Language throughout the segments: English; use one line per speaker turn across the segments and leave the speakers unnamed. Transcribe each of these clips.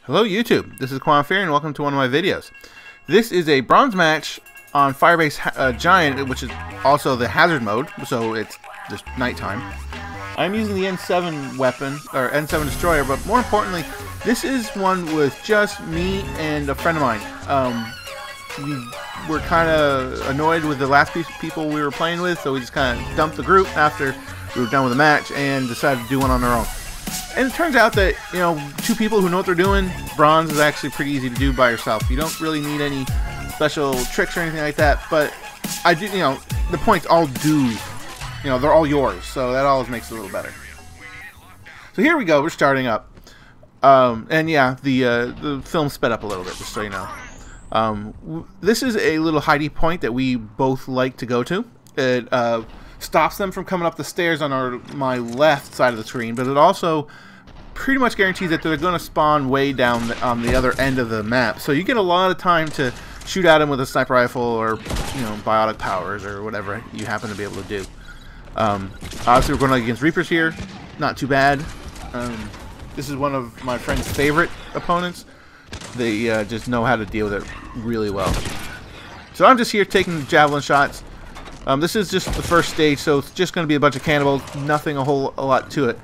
Hello YouTube, this is Quantem Fear and welcome to one of my videos. This is a bronze match on FireBase Giant, which is also the hazard mode, so it's just nighttime. I'm using the N7 weapon, or N7 Destroyer, but more importantly, this is one with just me and a friend of mine. We were kind of annoyed with the last people we were playing with, so we just kind of dumped the group after we were done with the match and decided to do one on our own. And it turns out that, you know, two people who know what they're doing, bronze is actually pretty easy to do by yourself. You don't really need any special tricks or anything like that, but I do, you know, the points all do, you know, they're all yours, so that always makes it a little better. So here we go, we're starting up. And yeah, the film sped up a little bit, just so you know. This is a little hidey point that we both like to go to. It stops them from coming up the stairs on my left side of the screen, but it also pretty much guarantees that they're going to spawn way down on the other end of the map. So you get a lot of time to shoot at them with a sniper rifle or, you know, biotic powers or whatever you happen to be able to do. Obviously, we're going against Reapers here. Not too bad. This is one of my friend's favorite opponents. They just know how to deal with it really well. So I'm just here taking javelin shots. This is just the first stage, so it's just going to be a bunch of cannibals. Nothing a lot to it.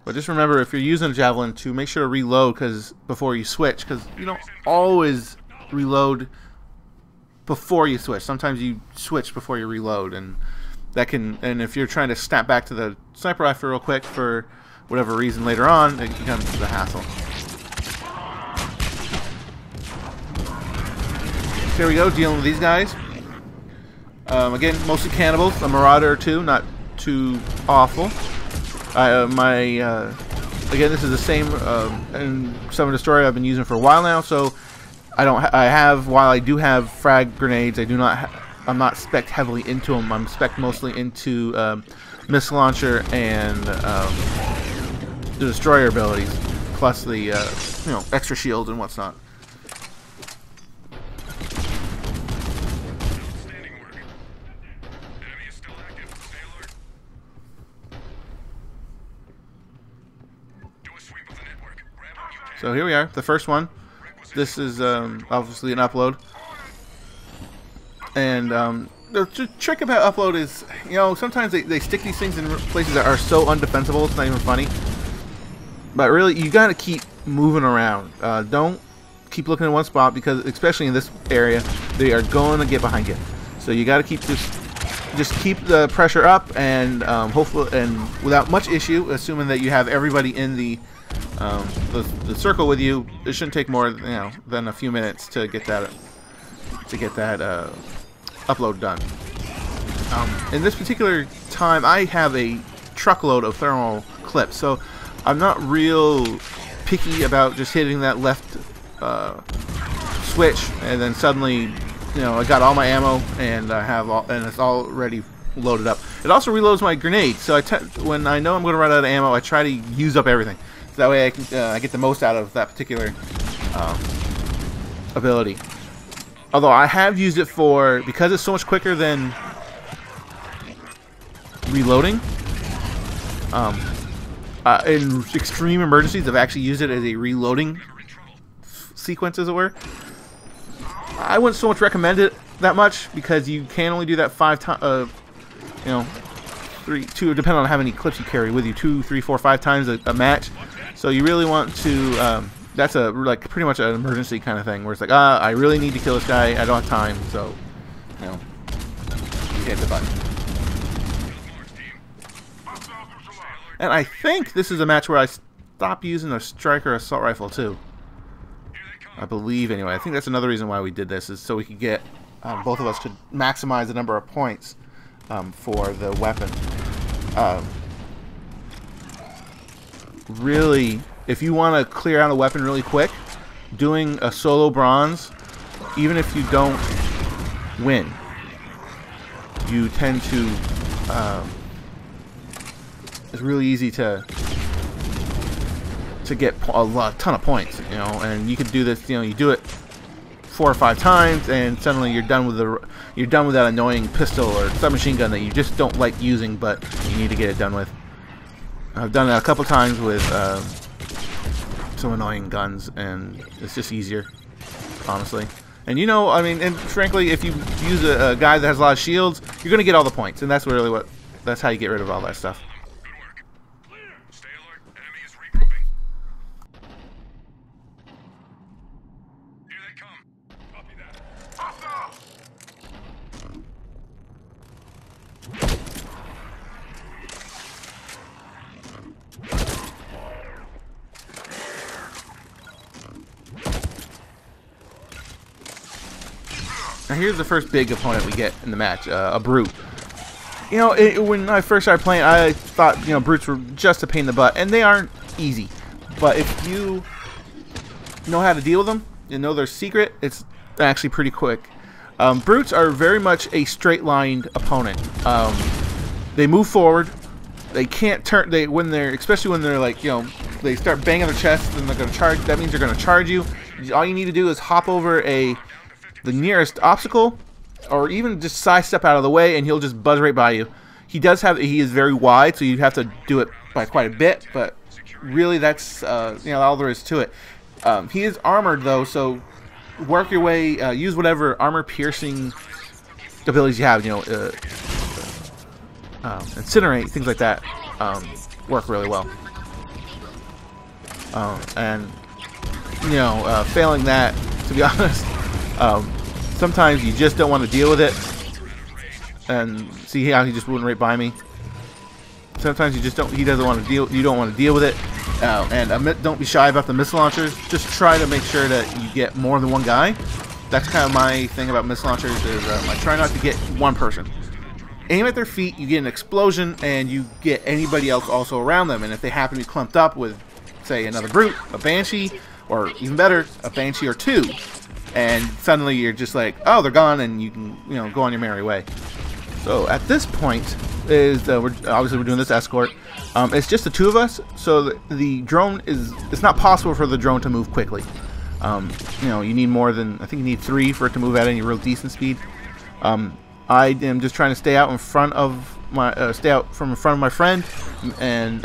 But just remember, if you're using a javelin, to make sure to reload before you switch, because you don't always reload before you switch. Sometimes you switch before you reload, and that can. And if you're trying to snap back to the sniper rifle real quick for whatever reason later on, it becomes a hassle. Here we go, dealing with these guys. Again, mostly cannibals, a marauder or two, not too awful. Again, this is the same N7 Destroyer I've been using for a while now, so while I do have frag grenades, I'm not spec'd heavily into them. I'm spec'd mostly into missile launcher and the destroyer abilities, plus the you know, extra shield and what's not. So here we are, the first one. This is obviously an upload. And the trick about upload is, you know, sometimes they stick these things in places that are so undefensible, it's not even funny. But really, you gotta keep moving around. Don't keep looking in one spot, because especially in this area, they are going to get behind you. So you gotta keep just keep the pressure up, and hopefully, and without much issue, assuming that you have everybody in the circle with you, it shouldn't take more, you know, than a few minutes to get that upload done. In this particular time, I have a truckload of thermal clips, so I'm not real picky about just hitting that left switch and then suddenly, you know, I got all my ammo and it's already loaded up. It also reloads my grenades, so when I know I'm going to run out of ammo, I try to use up everything. That way I get the most out of that particular ability. Although I have used it because it's so much quicker than reloading. In extreme emergencies, I've actually used it as a reloading sequence, as it were. I wouldn't so much recommend it that much, because you can only do that 5 times. You know, 2, depending on how many clips you carry with you, 2, 3, 4, 5 times a match. So you really want to, that's like pretty much an emergency kind of thing, where it's like, I really need to kill this guy, I don't have time, so, you know, you hit the button. And I think this is a match where I stopped using a striker assault rifle too. I believe, anyway. I think that's another reason why we did this, is so we could get, both of us could maximize the number of points for the weapon. Really, if you want to clear out a weapon really quick, doing a solo bronze, even if you don't win, you tend to, it's really easy to get a ton of points, you know. And you could do this, you know, you do it 4 or 5 times, and suddenly you're done with that annoying pistol or submachine gun that you just don't like using, but you need to get it done with. I've done that a couple times with some annoying guns, and it's just easier, honestly. And you know, I mean, and frankly, if you use a guy that has a lot of shields, you're gonna get all the points, and that's really that's how you get rid of all that stuff. Now here's the first big opponent we get in the match, a brute. You know, when I first started playing, I thought, you know, brutes were just a pain in the butt, and they aren't easy. But if you know how to deal with them, you know their secret, it's actually pretty quick. Brutes are very much a straight-lined opponent. They move forward. They can't turn. Especially when they're like, you know, they start banging their chest, and they're going to charge. That means they're going to charge you. All you need to do is hop over the nearest obstacle, or even just sidestep out of the way, and he'll just buzz right by you. He is very wide, so you have to do it by quite a bit, but really that's you know, all there is to it. He is armored though, so work your way, use whatever armor piercing abilities you have, you know, incinerate, things like that, work really well. And you know, failing that, to be honest, sometimes you just don't want to deal with it. And see how he just went right by me. Sometimes you just don't. He doesn't want to deal. You don't want to deal with it. And don't be shy about the missile launchers. Just try to make sure that you get more than one guy. That's kind of my thing about missile launchers. Is I try not to get one person. Aim at their feet. You get an explosion, and you get anybody else also around them. And if they happen to be clumped up with, say, another brute, a banshee, or even better, a banshee or two, and suddenly you're just like, oh, they're gone, and you can, you know, go on your merry way. So at this point is we're doing this escort. It's just the two of us, so the drone it's not possible for the drone to move quickly. You know, you need more than, I think you need 3 for it to move at any real decent speed. I am just trying to stay out in front of my from in front of my friend, and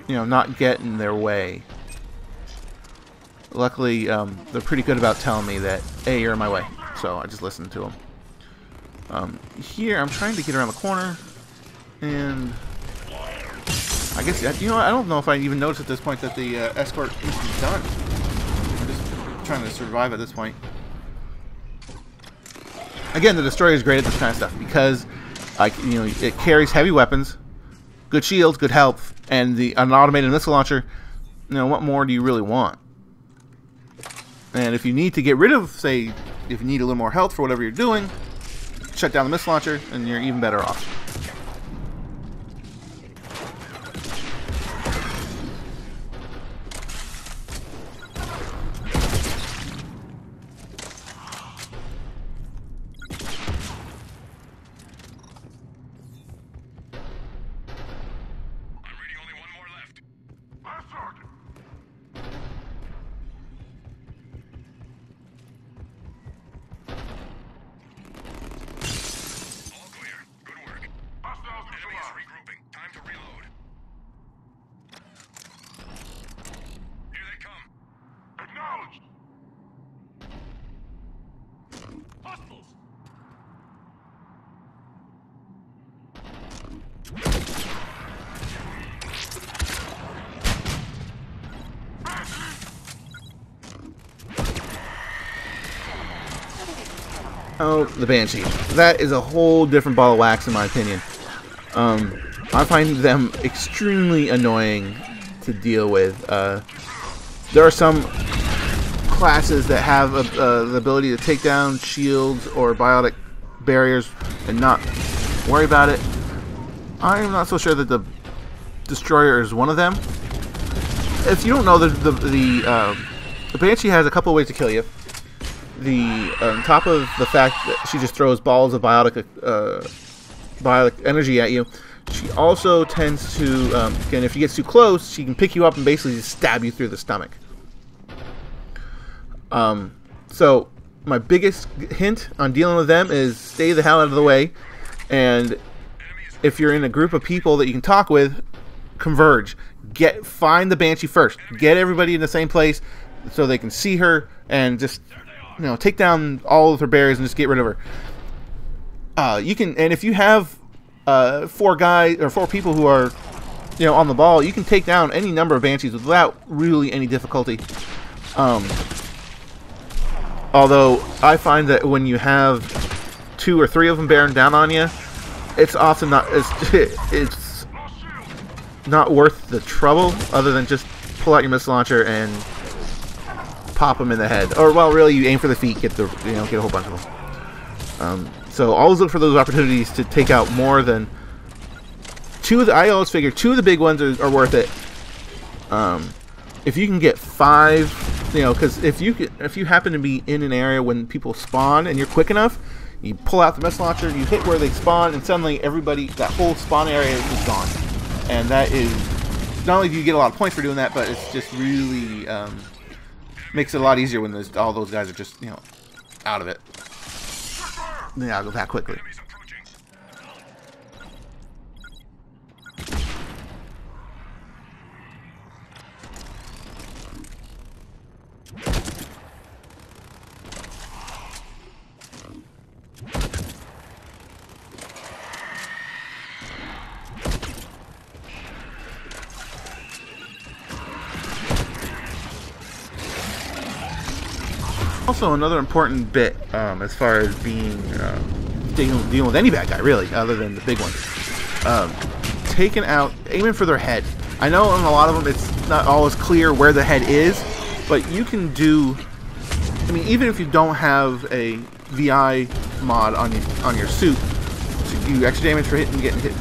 you know, not get in their way. Luckily, they're pretty good about telling me that, hey, you're in my way, so I just listen to them. Here, I'm trying to get around the corner, and I guess, you know, I don't know if I even noticed at this point that the escort is done. I'm just trying to survive at this point. Again, the Destroyer is great at this kind of stuff because, you know, it carries heavy weapons, good shields, good health, and an automated missile launcher. You know, what more do you really want? And if you need to get rid of, say, if you need a little more health for whatever you're doing, shut down the missile launcher, and you're even better off. Oh, the Banshee. That is a whole different ball of wax in my opinion. I find them extremely annoying to deal with. There are some classes that have the ability to take down shields or biotic barriers and not worry about it. I'm not so sure that the Destroyer is one of them. If you don't know, the Banshee has a couple of ways to kill you. On top of the fact that she just throws balls of biotic energy at you, she also tends to, again, if she gets too close, she can pick you up and basically just stab you through the stomach. So my biggest hint on dealing with them is stay the hell out of the way, and if you're in a group of people that you can talk with, converge. Find the Banshee first. Get everybody in the same place so they can see her, and just take down all of her barriers and just get rid of her. You can, and if you have 4 guys or 4 people who are on the ball, you can take down any number of Banshees without really any difficulty. Although I find that when you have 2 or 3 of them bearing down on you, it's often not it's not worth the trouble, other than just pull out your missile launcher and pop them in the head. Or, well, really, you aim for the feet, get a whole bunch of them. So always look for those opportunities to take out more than 2 of the. I always figure 2 of the big ones are worth it. If you can get 5, because if you happen to be in an area when people spawn and you're quick enough, you pull out the missile launcher, you hit where they spawn, and suddenly that whole spawn area is gone. And that is, not only do you get a lot of points for doing that, but it's just really makes it a lot easier when all those guys are just out of it. Yeah, I'll go that quickly. Also, another important bit as far as being dealing with any bad guy, really, other than the big ones. Aiming for their head. I know on a lot of them it's not always clear where the head is, but you can do. I mean, even if you don't have a VI mod on your suit, so you extra damage for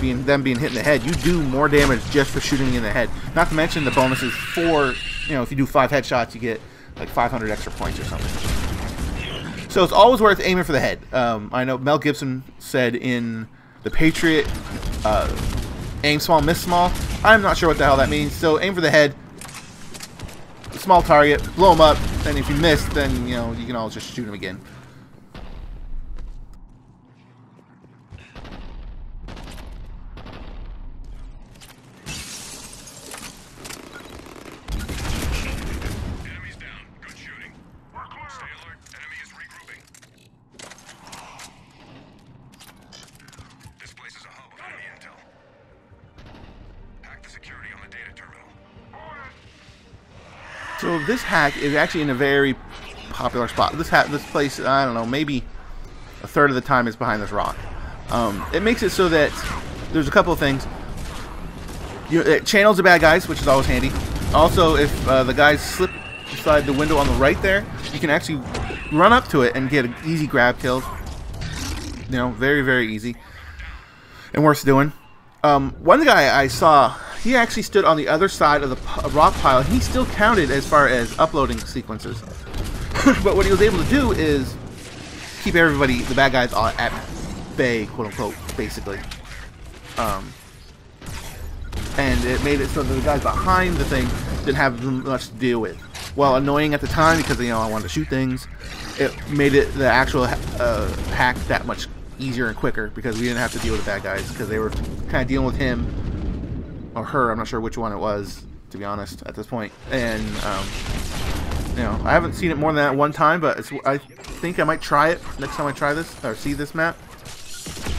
being hit in the head. You do more damage just for shooting in the head. Not to mention the bonuses for if you do 5 headshots, you get like 500 extra points or something. So it's always worth aiming for the head. I know Mel Gibson said in The Patriot, aim small, miss small. I'm not sure what the hell that means. So aim for the head, small target, blow them up, and if you miss, then you can always just shoot them again. So this hack is actually in a very popular spot. This place, I don't know, maybe a third of the time is behind this rock. It makes it so that there's a couple of things. It channels the bad guys, which is always handy. Also, if the guys slip inside the window on the right there, you can actually run up to it and get an easy grab kills. Very, very easy and worth doing. One guy I saw, he actually stood on the other side of the rock pile. He still counted as far as uploading sequences. But what he was able to do is keep everybody, the bad guys, at bay, quote unquote, basically. And it made it so that the guys behind the thing didn't have much to deal with. Well, annoying at the time because I wanted to shoot things. It made it the actual hack that much easier and quicker because we didn't have to deal with the bad guys because they were kind of dealing with him or her. I'm not sure which one it was, to be honest, at this point. And I haven't seen it more than that one time, but I think I might try it next time I try this or see this map,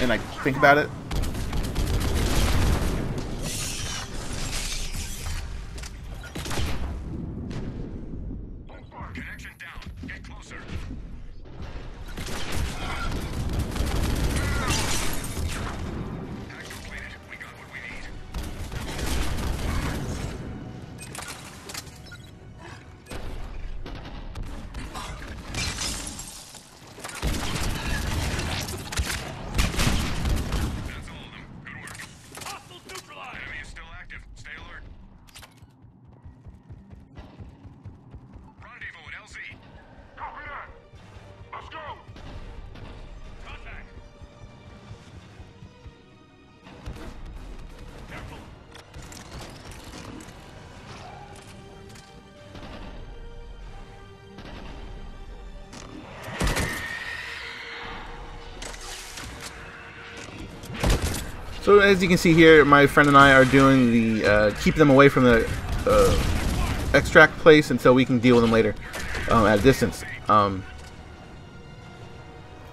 and I think about it. So as you can see here, my friend and I are doing the keep them away from the extract place until we can deal with them later at a distance.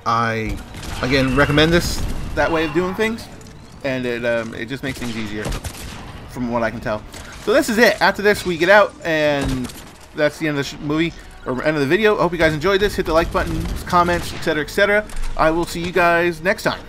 I again recommend that way of doing things, and it just makes things easier from what I can tell. So this is it. After this we get out, and that's the end of the movie, or end of the video. I hope you guys enjoyed this. Hit the like button, comments, etc., etc. I will see you guys next time.